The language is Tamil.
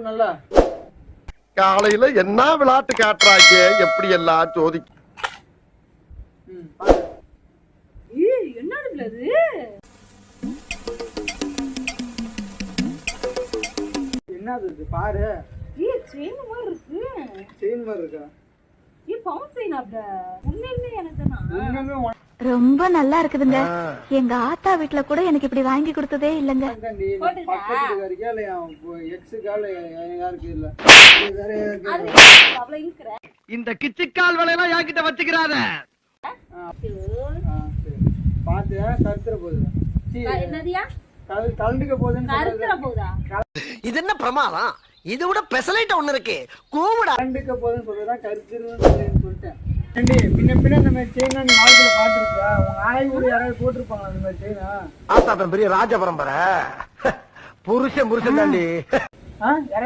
நல்லா காலையில என்ன விளையாட்டு காட்டுறாங்க, எப்படி எல்லாம் சோதிக்க. என்னது இது? என்னது இது பாரு. செயின் மாதிரி இருக்கு. செயின் மாதிரி இருக்கா? பவுன் செயின் அப்ப உண்மையிலே எனக்கு ரொம்ப நல்லா இருக்குதுங்க. எங்க ஆத்தா வீட்டுல கூட எனக்கு இப்படி வாங்கி கொடுத்ததே இல்லங்க. இந்த கிச்சிக்கால் வேலையெல்லாம் என்கிட்ட வச்சுக்கிறாத. பாத்து கருத்துற போகுது. கலந்துக்க போகுதுன்னு. இது என்ன பிரமாதம்? இது விட பெசலைட் ஒண்ணு இருக்கு. கூவிடா கலந்துக்க போகுதுன்னு சொல்றதான் கருத்துருன்னு சொல்லிட்டேன். பின்ன இந்த மாதிரி செயினா நீ வாழ்க்கையில பாத்துருக்கியா? உங்க ஆய் கூட யாராவது போட்டிருப்பாங்க அந்த மாதிரி செயினா? ஆத்தா பெரிய ராஜ பரம்பரை. புருஷன் தாண்டி.